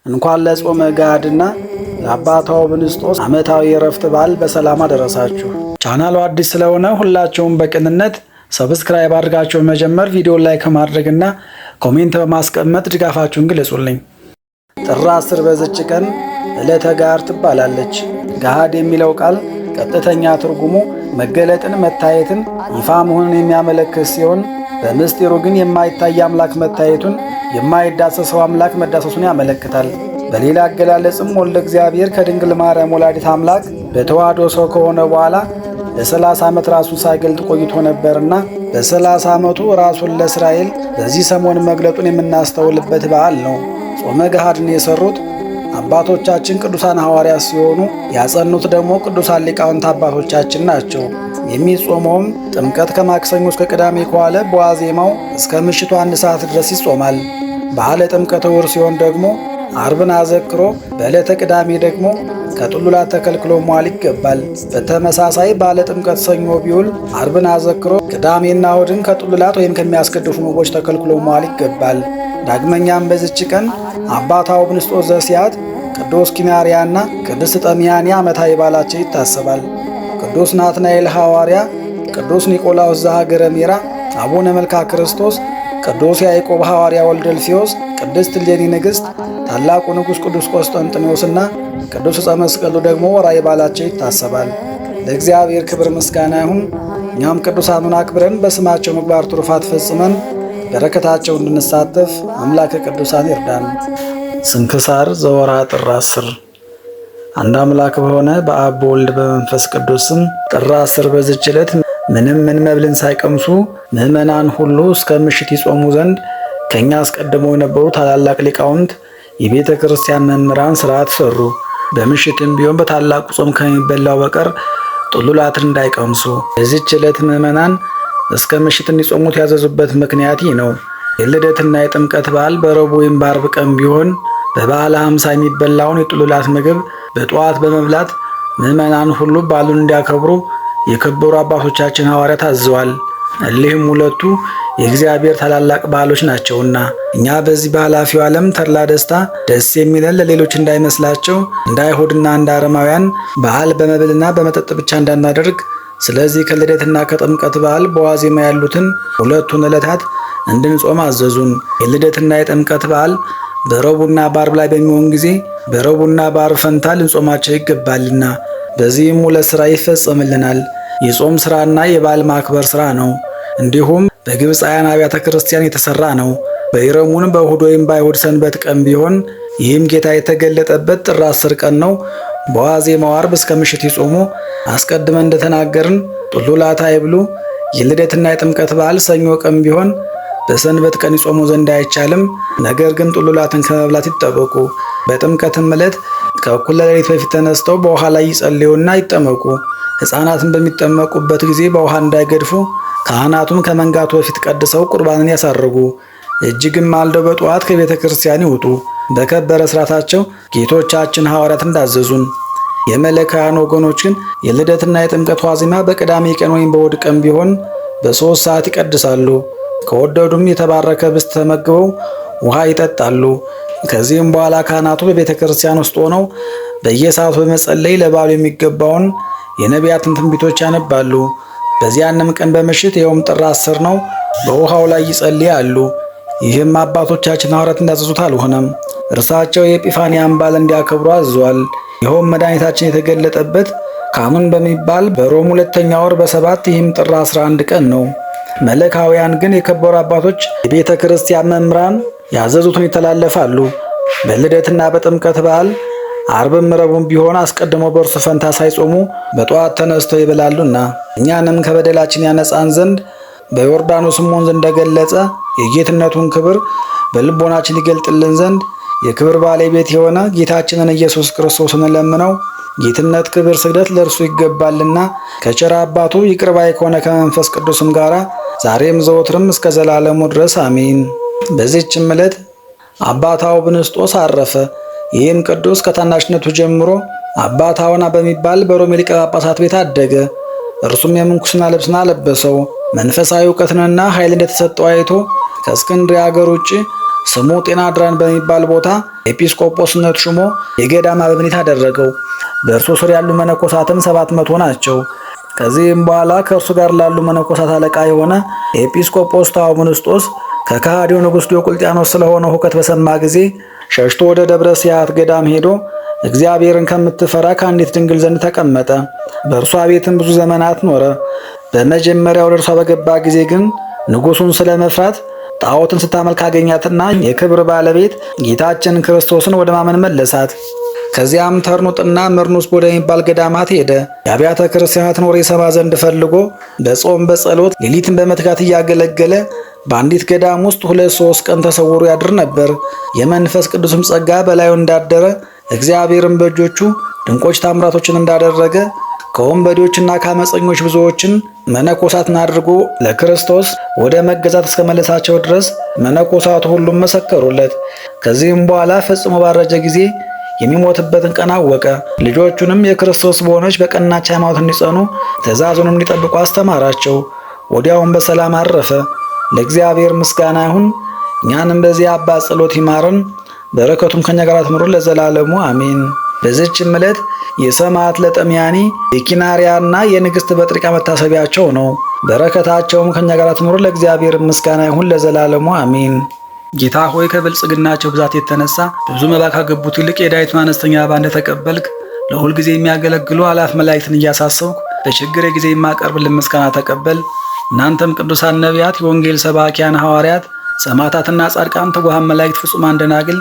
እንኳን ለጾመ ገሃድና ለአባታ ወብንስጦስ ዓመታዊ የዕረፍት በዓል በሰላም አደረሳችሁ። ቻናሉ አዲስ ስለሆነ ሁላችሁም በቅንነት ሰብስክራይብ አድርጋችሁ መጀመር፣ ቪዲዮ ላይክ ማድረግና ኮሜንት በማስቀመጥ ድጋፋችሁን ግለጹልኝ። ጥር 10 በዚች ቀን ዕለተ ገሃድ ትባላለች። ገሃድ የሚለው ቃል ቀጥተኛ ትርጉሙ መገለጥን፣ መታየትን፣ ይፋ መሆንን የሚያመለክት ሲሆን በምስጢሩ ግን የማይታይ አምላክ መታየቱን፣ የማይዳሰሰው አምላክ መዳሰሱን ያመለክታል። በሌላ አገላለጽም ወልደ እግዚአብሔር ከድንግል ማርያም ወላዲት አምላክ በተዋህዶ ሰው ከሆነ በኋላ ለ30 ዓመት ራሱን ሳይገልጥ ቆይቶ ነበርና በ30 ዓመቱ ራሱን ለእስራኤል በዚህ ሰሞን መግለጡን የምናስተውልበት በዓል ነው። ጾመ ገሃድን የሰሩት አባቶቻችን ቅዱሳን ሐዋርያት ሲሆኑ ያጸኑት ደግሞ ቅዱሳን ሊቃውንት አባቶቻችን ናቸው። የሚጾመውም ጥምቀት ከማክሰኞ እስከ ቅዳሜ ከዋለ በዋዜማው እስከ ምሽቱ 1 ሰዓት ድረስ ይጾማል። በዓለ ጥምቀተ ዕውር ሲሆን ደግሞ አርብን አዘክሮ በዕለተ ቅዳሜ ደግሞ ከጥሉላት ተከልክሎ መዋል ይገባል። በተመሳሳይ በዓለ ጥምቀት ሰኞ ቢውል አርብን አዘክሮ ቅዳሜና እሑድን ከጥሉላት ወይም ከሚያስገድፉ ምግቦች ተከልክሎ መዋል ይገባል። ዳግመኛም በዚች ቀን አባታ ወብንስጦስ ዘሲያት፣ ቅዱስ ኪማርያና ቅድስት ጠሚያኒ ዓመታዊ በዓላቸው ይታሰባል። ቅዱስ ናትናኤል ሐዋርያ፣ ቅዱስ ኒቆላዎስ ዘሀገረ ሜራ፣ አቡነ መልካ ክርስቶስ፣ ቅዱስ ያዕቆብ ሐዋርያ ወልደ እልፍዮስ፣ ቅድስት እሌኒ ንግሥት፣ ታላቁ ንጉሥ ቅዱስ ቆስጠንጥኖስና ቅዱስ ዕፀ መስቀሉ ደግሞ ወርኃዊ በዓላቸው ይታሰባል። ለእግዚአብሔር ክብር ምስጋና ይሁን። እኛም ቅዱሳኑን አክብረን በስማቸው ምግባር ትሩፋት ፈጽመን በረከታቸው እንድንሳተፍ አምላከ ቅዱሳን ይርዳን። ስንክሳር ዘወርኃ ጥር 10 አንድ አምላክ በሆነ በአብ በወልድ በመንፈስ ቅዱስ ስም ጥር 10 በዚች ዕለት ምንም መብልን ሳይቀምሱ ምዕመናን ሁሉ እስከ ምሽት ይጾሙ ዘንድ ከኛ አስቀድመው የነበሩ ታላላቅ ሊቃውንት የቤተ ክርስቲያን መምህራን ሥርዓት ሰሩ። በምሽትም ቢሆን በታላቁ ጾም ከሚበላው በቀር ጥሉላትን እንዳይቀምሱ። በዚች ዕለት ምዕመናን እስከ ምሽት እንዲጾሙት ያዘዙበት ምክንያት ይህ ነው። የልደትና የጥምቀት በዓል በረቡዕ ወይም በዓርብ ቀን ቢሆን በበዓለ ሃምሳ የሚበላውን የጥሉላት ምግብ በጠዋት በመብላት ምዕመናን ሁሉ በዓሉን እንዲያከብሩ የከበሩ አባቶቻችን ሐዋርያት አዘዋል። እሊህም ሁለቱ የእግዚአብሔር ታላላቅ በዓሎች ናቸውና እኛ በዚህ በኃላፊው ዓለም ተድላ ደስታ ደስ የሚለን ለሌሎች እንዳይመስላቸው እንደ አይሁድና እንደ አረማውያን በዓል በመብልና በመጠጥ ብቻ እንዳናደርግ፣ ስለዚህ ከልደትና ከጥምቀት በዓል በዋዜማ ያሉትን ሁለቱን ዕለታት እንድንጾም አዘዙን። የልደትና የጥምቀት በዓል በረቡዕና በዓርብ ላይ በሚሆን ጊዜ በረቡዕና በዓርብ ፈንታ ልንጾማቸው ይገባልና በዚህም ሁለት ሥራ ይፈጸምልናል። የጾም ሥራና የበዓል ማክበር ሥራ ነው። እንዲሁም በግብፃውያን አብያተ ክርስቲያን የተሠራ ነው። በይረሙን በእሁድ ወይም በአይሁድ ሰንበት ቀን ቢሆን ይህም ጌታ የተገለጠበት ጥር 10 ቀን ነው። በዋዜማው ዓርብ እስከ ምሽት ይጾሙ። አስቀድመን እንደተናገርን ጥሉላት አይብሉ። የልደትና የጥምቀት በዓል ሰኞ ቀን ቢሆን በሰንበት ቀን ይጾሙ ዘንድ አይቻልም። ነገር ግን ጥሉላትን ከመብላት ይጠበቁ። በጥምቀትም ዕለት ከእኩለ ሌሊት በፊት ተነስተው በውሃ ላይ ይጸልዩና ይጠመቁ። ሕፃናትን በሚጠመቁበት ጊዜ በውሃ እንዳይገድፉ ካህናቱም ከመንጋቱ በፊት ቀድሰው ቁርባንን ያሳርጉ። እጅግም ማልደው በጠዋት ከቤተ ክርስቲያን ይውጡ። በከበረ ሥርዓታቸው ጌቶቻችን ሐዋርያት እንዳዘዙን። የመለካውያን ወገኖች ግን የልደትና የጥምቀት ዋዜማ በቅዳሜ ቀን ወይም በእሑድ ቀን ቢሆን በ3 ሰዓት ይቀድሳሉ። ከወደዱም የተባረከ ኅብስት ተመግበው ውሃ ይጠጣሉ። ከዚህም በኋላ ካህናቱ በቤተ ክርስቲያን ውስጥ ሆነው በየሰዓቱ በመጸለይ ለበዓሉ የሚገባውን የነቢያትን ትንቢቶች ያነባሉ። በዚያንም ቀን በምሽት ይኸውም ጥር 10 ነው፣ በውሃው ላይ ይጸልያሉ። ይህም አባቶቻችን ሐዋርያት እንዳዘዙት አልሆነም። እርሳቸው የኤጲፋንያን በዓል እንዲያከብሩ አዟል። ይኸውም መድኃኒታችን የተገለጠበት ካሙን በሚባል በሮም 2ኛ ወር በ7 ይህም ጥር 11 ቀን ነው። መለካውያን ግን የከበሩ አባቶች የቤተ ክርስቲያን መምህራን ያዘዙትን ይተላለፋሉ። በልደትና በጥምቀት በዓል አርብም ረቡዕም ቢሆን አስቀድመው በእርሱ ፈንታ ሳይጾሙ በጠዋት ተነስተው ይበላሉና እኛንም ከበደላችን ያነጻን ዘንድ በዮርዳኖስም ወንዝ እንደገለጸ የጌትነቱን ክብር በልቦናችን ይገልጥልን ዘንድ የክብር ባለቤት የሆነ ጌታችንን ኢየሱስ ክርስቶስን ለምነው። ጌትነት፣ ክብር፣ ስግደት ለእርሱ ይገባልና ከቸር አባቱ ይቅር ባይ ከሆነ ከመንፈስ ቅዱስም ጋር ዛሬም ዘወትርም እስከ ዘላለሙ ድረስ አሜን። በዚህችም ዕለት አባታ ወብንስጦስ አረፈ። ይህም ቅዱስ ከታናሽነቱ ጀምሮ አባታ ወና በሚባል በሮሜ ሊቀ ጳጳሳት ቤት አደገ። እርሱም የምንኩስና ልብስን አለበሰው። መንፈሳዊ እውቀትንና ኃይል እንደተሰጠው አይቶ ከእስክንድርያ አገር ውጭ ስሙ ጤና ድራን በሚባል ቦታ ኤጲስቆጶስነት ሹሞ የገዳም አበምኔት አደረገው። በእርሱ ስር ያሉ መነኮሳትም 700 ናቸው። ከዚህም በኋላ ከእርሱ ጋር ላሉ መነኮሳት አለቃ የሆነ ኤጲስቆጶስ ታውምንስጦስ ከከሃዲው ንጉሥ ዲዮቅልጥያኖስ ስለሆነ ሁከት በሰማ ጊዜ ሸሽቶ ወደ ደብረ ሲያት ገዳም ሄዶ እግዚአብሔርን ከምትፈራ ከአንዲት ድንግል ዘንድ ተቀመጠ። በእርሷ ቤትም ብዙ ዘመናት ኖረ። በመጀመሪያው ወደ እርሷ በገባ ጊዜ ግን ንጉሡን ስለመፍራት ጣዖትን ስታመልክ አገኛትና የክብር ባለቤት ጌታችን ክርስቶስን ወደ ማመን መለሳት። ከዚያም ተርኑጥና መርኑስ ወደሚባል ገዳማት ሄደ። የአብያተ ክርስቲያናትን ወሬ ሰማ ዘንድ ፈልጎ በጾም በጸሎት ሌሊትን በመትጋት እያገለገለ በአንዲት ገዳም ውስጥ 2-3 ቀን ተሰውሮ ያድር ነበር። የመንፈስ ቅዱስም ጸጋ በላዩ እንዳደረ እግዚአብሔርም በእጆቹ ድንቆች ታምራቶችን እንዳደረገ ከወንበዴዎችና ከአመፀኞች ብዙዎችን መነኮሳትን አድርጎ ለክርስቶስ ወደ መገዛት እስከመለሳቸው ድረስ መነኮሳቱ ሁሉም መሰከሩለት። ከዚህም በኋላ ፈጽሞ ባረጀ ጊዜ የሚሞትበትን ቀን አወቀ። ልጆቹንም የክርስቶስ በሆነች በቀናች ሃይማኖት እንዲጸኑ ትእዛዙንም እንዲጠብቁ አስተማራቸው። ወዲያውም በሰላም አረፈ። ለእግዚአብሔር ምስጋና ይሁን። እኛንም በዚህ አባት ጸሎት ይማረን፣ በረከቱም ከኛ ጋር ትኑር ለዘላለሙ አሜን። በዚህችም ዕለት የሰማዕት ለጠሚያኒ የኪናሪያና የንግሥት በጥሪቃ መታሰቢያቸው ነው። በረከታቸውም ከኛ ጋር ትኑር ለእግዚአብሔር ምስጋና ይሁን ለዘላለሙ አሜን። ጌታ ሆይ ከብልጽግናቸው ብዛት የተነሳ ብዙ መባ ካገቡት ይልቅ የዳዊቱን አነስተኛ መባ እንደተቀበልክ ለሁል ጊዜ የሚያገለግሉ አላፍ መላእክትን እያሳሰብኩ በችግሬ ጊዜ የማቀርብልን ምስጋና ተቀበል። እናንተም ቅዱሳን ነቢያት፣ የወንጌል ሰባኪያን ሐዋርያት፣ ሰማዕታትና ጻድቃን፣ ትጉሃን መላእክት፣ ፍጹማን ደናግል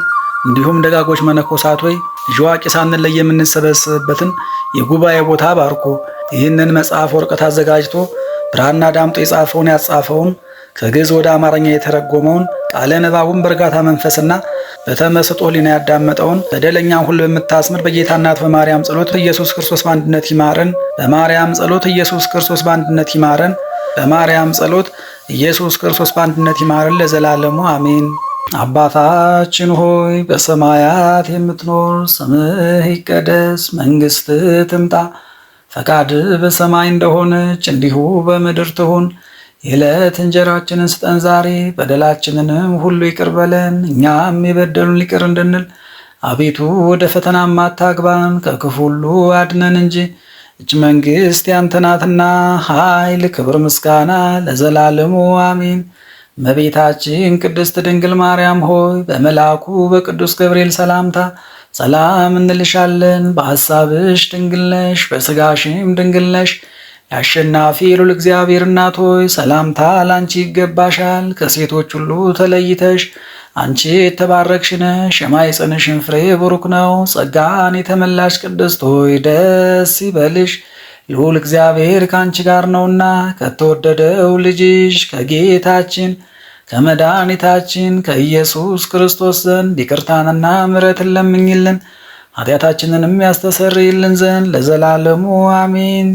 እንዲሁም ደጋጎች መነኮሳት ሆይ ልጅ አዋቂ ሳንለይ የምንሰበሰብበትን የጉባኤ ቦታ ባርኮ ይህንን መጽሐፍ ወረቀት አዘጋጅቶ ብራና ዳምጦ የጻፈውን ያጻፈውን ከግዕዝ ወደ አማርኛ የተረጎመውን ቃለ ንባቡን በእርጋታ መንፈስና በተመስጦ ሕሊና ያዳመጠውን በደለኛን ሁሉ በምታስምር በጌታ እናት በማርያም ጸሎት ኢየሱስ ክርስቶስ በአንድነት ይማረን። በማርያም ጸሎት ኢየሱስ ክርስቶስ በአንድነት ይማረን። በማርያም ጸሎት ኢየሱስ ክርስቶስ በአንድነት ይማረን ለዘላለሙ አሜን። አባታችን ሆይ በሰማያት የምትኖር፣ ስምህ ይቀደስ፣ መንግሥትህ ትምጣ፣ ፈቃድህ በሰማይ እንደሆነች እንዲሁ በምድር ትሁን። የዕለት እንጀራችንን ስጠን ዛሬ፣ በደላችንንም ሁሉ ይቅር በለን እኛም የበደሉን ይቅር እንድንል። አቤቱ ወደ ፈተናም አታግባን፣ ከክፉ ሁሉ አድነን እንጂ እች መንግሥት ያንተ ናትና፣ ኃይል፣ ክብር፣ ምስጋና ለዘላለሙ አሜን። እመቤታችን ቅድስት ድንግል ማርያም ሆይ በመልአኩ በቅዱስ ገብርኤል ሰላምታ ሰላም እንልሻለን። በሐሳብሽ ድንግል ነሽ፣ በሥጋሽም ድንግል ነሽ። የአሸናፊ ልዑል እግዚአብሔር እናት ሆይ ሰላምታ ላንቺ ይገባሻል። ከሴቶች ሁሉ ተለይተሽ አንቺ የተባረክሽ ነሽ፣ የማኅፀንሽን ፍሬ ቡሩክ ነው። ጸጋን የተመላሽ ቅድስት ሆይ ደስ ይበልሽ፣ ልዑል እግዚአብሔር ከአንቺ ጋር ነውና ከተወደደው ልጅሽ ከጌታችን ከመድኃኒታችን ከኢየሱስ ክርስቶስ ዘንድ ይቅርታንና ምሕረትን ለምኝልን ኃጢአታችንንም ያስተሰርይልን ዘንድ ለዘላለሙ አሜን።